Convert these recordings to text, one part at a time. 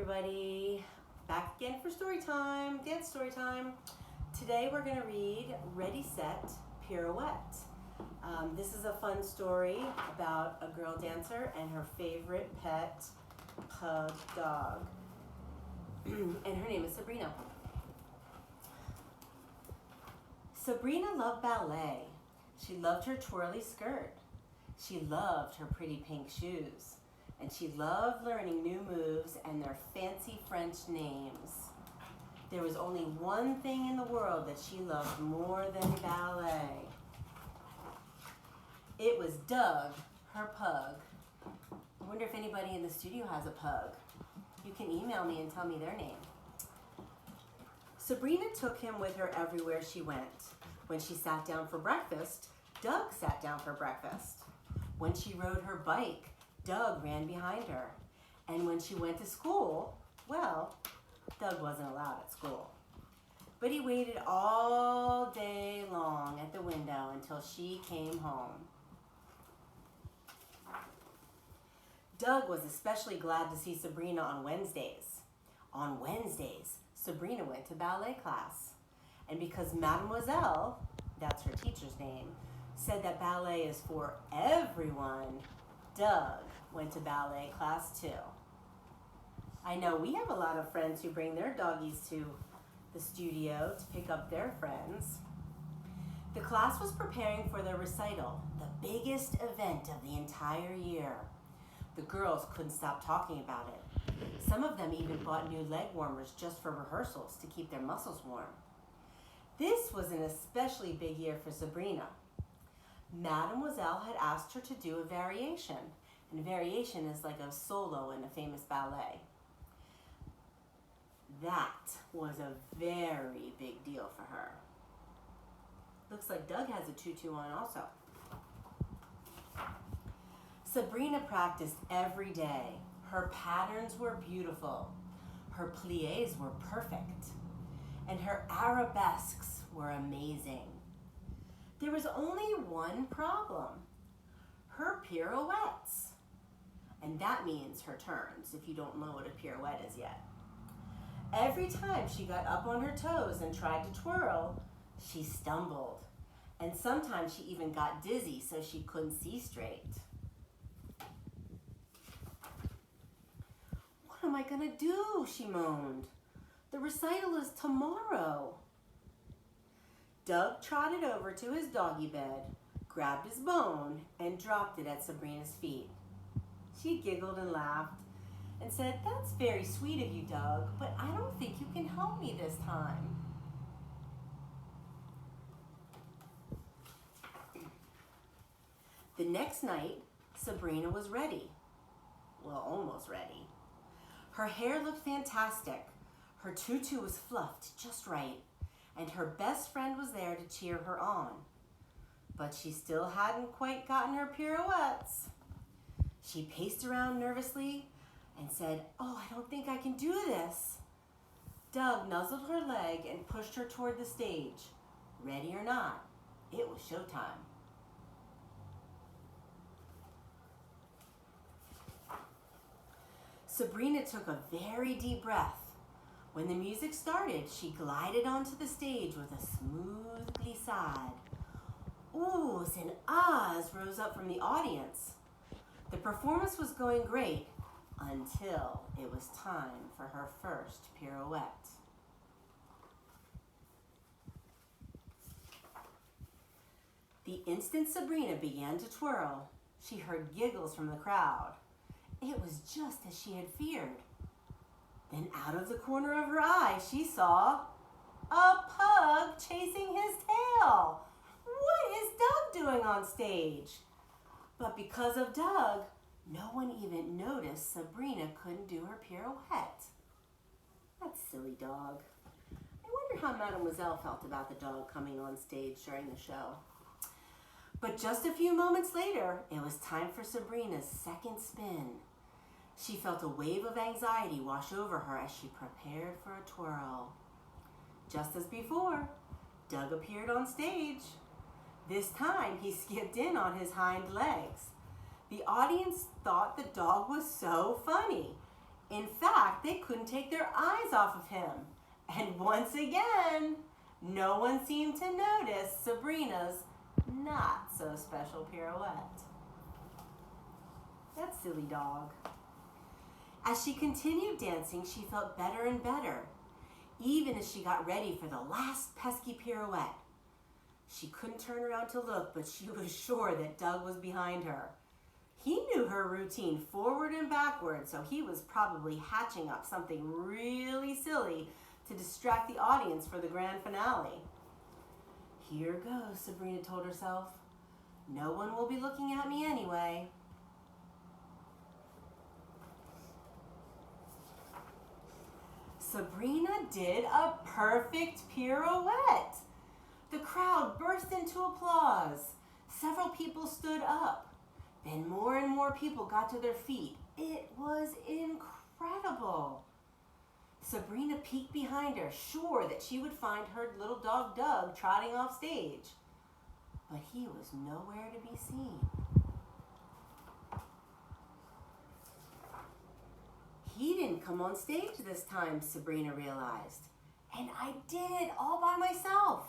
everybody. Back again for story time, dance story time. Today we're going to read Ready, Set, Pirouette. This is a fun story about a girl dancer and her favorite pet pug dog. And her name is Sabrina. Sabrina loved ballet. She loved her twirly skirt. She loved her pretty pink shoes. And she loved learning new moves and their fancy French names. There was only one thing in the world that she loved more than ballet. It was Doug, her pug. I wonder if anybody in the studio has a pug. You can email me and tell me their name. Sabrina took him with her everywhere she went. When she sat down for breakfast, Doug sat down for breakfast. When she rode her bike, Doug ran behind her. And when she went to school, well, Doug wasn't allowed at school. But he waited all day long at the window until she came home. Doug was especially glad to see Sabrina on Wednesdays. On Wednesdays, Sabrina went to ballet class. And because Mademoiselle, that's her teacher's name, said that ballet is for everyone, Doug went to ballet class too. I know we have a lot of friends who bring their doggies to the studio to pick up their friends. The class was preparing for their recital, the biggest event of the entire year. The girls couldn't stop talking about it. Some of them even bought new leg warmers just for rehearsals to keep their muscles warm. This was an especially big year for Sabrina. Mademoiselle had asked her to do a variation. And a variation is like a solo in a famous ballet. That was a very big deal for her. Looks like Doug has a tutu on also. Sabrina practiced every day. Her patterns were beautiful. Her pliés were perfect. And her arabesques were amazing. There was only one problem. Her pirouettes. And that means her turns, if you don't know what a pirouette is yet. Every time she got up on her toes and tried to twirl, she stumbled. And sometimes she even got dizzy so she couldn't see straight. What am I gonna do? She moaned. The recital is tomorrow. Doug trotted over to his doggy bed, grabbed his bone, and dropped it at Sabrina's feet. She giggled and laughed and said, "That's very sweet of you, Doug, but I don't think you can help me this time." The next night, Sabrina was ready. Well, almost ready. Her hair looked fantastic. Her tutu was fluffed just right, and her best friend was there to cheer her on. But she still hadn't quite gotten her pirouettes. She paced around nervously and said, "Oh, I don't think I can do this." Doug nuzzled her leg and pushed her toward the stage. Ready or not, it was showtime. Sabrina took a very deep breath. When the music started, she glided onto the stage with a smooth glissade. Oohs and ahs rose up from the audience. The performance was going great until it was time for her first pirouette. The instant Sabrina began to twirl, she heard giggles from the crowd. It was just as she had feared. Then out of the corner of her eye, she saw a pug chasing his tail. What is Doug doing on stage? But because of Doug, no one even noticed Sabrina couldn't do her pirouette. That silly dog. I wonder how Mademoiselle felt about the dog coming on stage during the show. But just a few moments later, it was time for Sabrina's second spin. She felt a wave of anxiety wash over her as she prepared for a twirl. Just as before, Doug appeared on stage. This time, he skipped in on his hind legs. The audience thought the dog was so funny. In fact, they couldn't take their eyes off of him. And once again, no one seemed to notice Sabrina's not so special pirouette. That silly dog. As she continued dancing, she felt better and better, even as she got ready for the last pesky pirouette. She couldn't turn around to look, but she was sure that Doug was behind her. He knew her routine forward and backward, so he was probably hatching up something really silly to distract the audience for the grand finale. Here goes, Sabrina told herself. No one will be looking at me anyway. Sabrina did a perfect pirouette. The crowd burst into applause. Several people stood up. Then more and more people got to their feet. It was incredible. Sabrina peeked behind her, sure that she would find her little dog Doug trotting off stage. But he was nowhere to be seen. He didn't come on stage this time, Sabrina realized. And I did it all by myself.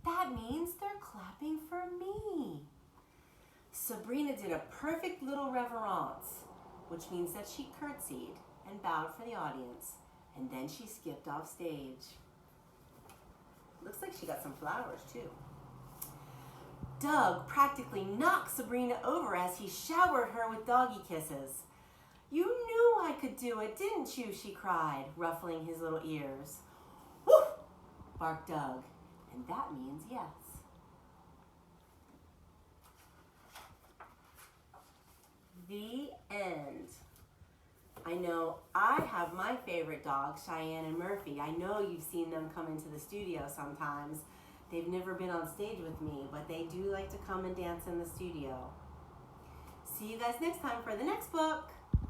That means they're clapping for me. Sabrina did a perfect little reverence, which means that she curtsied and bowed for the audience, and then she skipped off stage. Looks like she got some flowers too. Doug practically knocked Sabrina over as he showered her with doggy kisses. You knew I could do it, didn't you? She cried, ruffling his little ears. Woof! Barked Doug, and that means yes. The end. I know I have my favorite dogs, Cheyenne and Murphy. I know you've seen them come into the studio sometimes. They've never been on stage with me, but they do like to come and dance in the studio. See you guys next time for the next book.